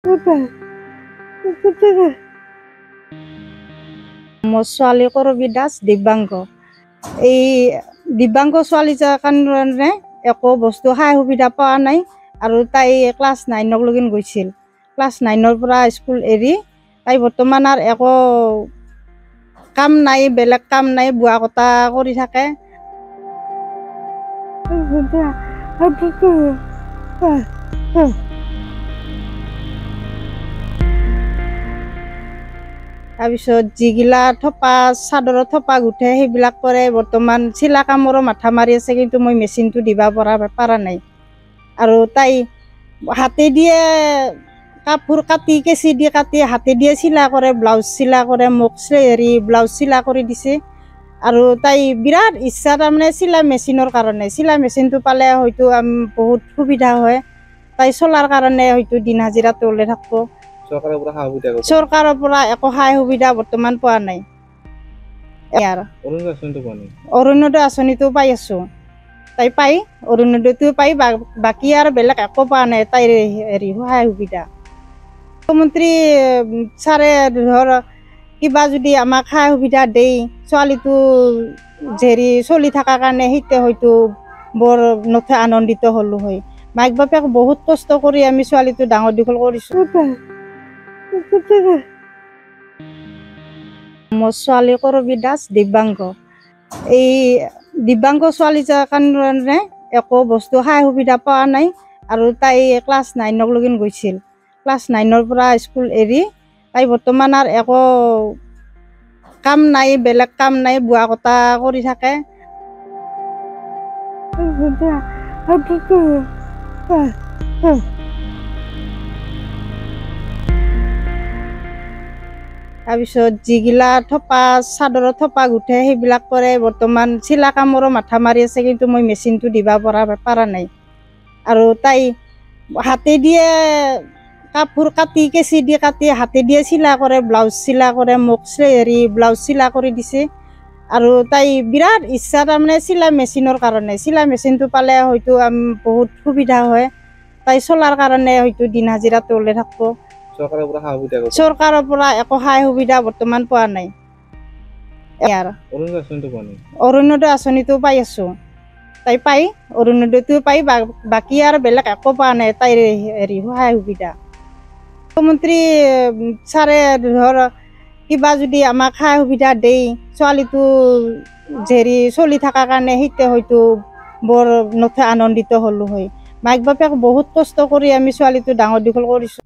মোৰ ছোৱালী কৰবী দাস দিব্যাংগ। এই দিব্যাংগ ছোৱালীৰ কাৰণে একো বস্তু সা সুবিধা পোৱা নাই আৰু তাই ক্লাছ 9 লগিন গৈছিল। ক্লাছ 9 পৰা স্কুল এৰি তাই বৰ্তমান আৰু একো কাম নাই, বেলেগ কাম নাই, বোৱা কটা কৰি থাকে। তাৰপিছত যিগিলা থপা চাদৰৰ থপা গুঠে সেইবিলাক কৰে। বৰ্তমান চিলা কামৰো মাথা মাৰি আছে, কিন্তু মই মেচিনটো দিব পৰা নাই। আৰু তাই হাতে দিয়ে কাপোৰ কাটি, কেঁচি দি কাটি হাতে দিয়ে চিলা কৰে, ব্লাউজ চিলা কৰে, মোক ব্লাউজ চিলা কৰি দিছে। আৰু তাই বিৰাট ইচ্ছা তাৰমানে চিলাই মেচিনৰ কাৰণে। চিলাই মেচিনটো পালে হয়তো বহুত সুবিধা হয়। তাই চলাৰ কাৰণে হয়তো দিন হাজিৰাটো ওলাই থাকিব। চৰকাৰৰ পৰা একো সা সুবিধা বৰ্তমান পোৱা নাই। অৰুণোদয় আঁচনিটো পাই আছো। তাই পাই অৰুণোদয়টো পাই, বাকী আৰু বেলেগ একো পোৱা নাই তাইৰ সা সুবিধা। মুখ্যমন্ত্ৰী ছাৰে ধৰ কিবা যদি আমাক সা সুবিধা দেই, ছোৱালীটো চলি থকাৰ কাৰণে সেইতে হয়তো বৰ নথৈ আনন্দিত হ'লো হয়। মাক বাপেক বহুত কষ্ট কৰি আমি ছোৱালীটো ডাঙৰ দীঘল কৰিছো। মোৰ ছোৱালী কৰবী দাস দিব্যাংগ। এই দিব্যাংগ ছোৱালীৰ কাৰণে একো বস্তু সা সুবিধা পোৱা নাই আৰু তাই ক্লাছ 9 লগিন গৈছিল। ক্লাছ 9 পৰা স্কুল এৰি তাই বৰ্তমান আৰু একো কাম নাই, বেলেগ কাম নাই, বোৱা কটা কৰি থাকে। তাৰপিছত যিগিলা থপা চাদৰৰ থপা গুঠে সেইবিলাক কৰে। বৰ্তমান চিলা কামৰো মাথা মাৰি আছে, কিন্তু মই মেচিনটো দিব পৰা নাই। আৰু তাই হাতে দিয়ে কাপোৰ কাটি, কেঁচি দি কাটি হাতে দিয়ে চিলা কৰে, ব্লাউজ চিলা কৰে, মোক ব্লাউজ চিলা কৰি দিছে। আৰু তাই বিৰাট ইচ্ছা তাৰমানে চিলাই মেচিনৰ কাৰণে। চিলাই মেচিনটো পালে হয়তো বহুত সুবিধা হয়। তাই চলাৰ কাৰণে হয়তো দিন হাজিৰাটো ওলাই থাকিব। চৰকাৰৰ পৰা একো সা সুবিধা বৰ্তমান পোৱা নাই। অৰুণোদয় আঁচনিটো পাই আছো। তাই পাই অৰুণোদয়টো পাই, বাকী আৰু বেলেগ একো পোৱা নাই তাইৰ সা সুবিধা। মুখ্যমন্ত্ৰী ছাৰে ধৰ কিবা যদি আমাক সা সুবিধা দেই, ছোৱালীটো চলি থকাৰ কাৰণে সেইতে হয়তো বৰ নথৈ আনন্দিত হ'লো হয়। মাক বাপেক বহুত কষ্ট কৰি আমি ছোৱালীটো ডাঙৰ দীঘল কৰিছো।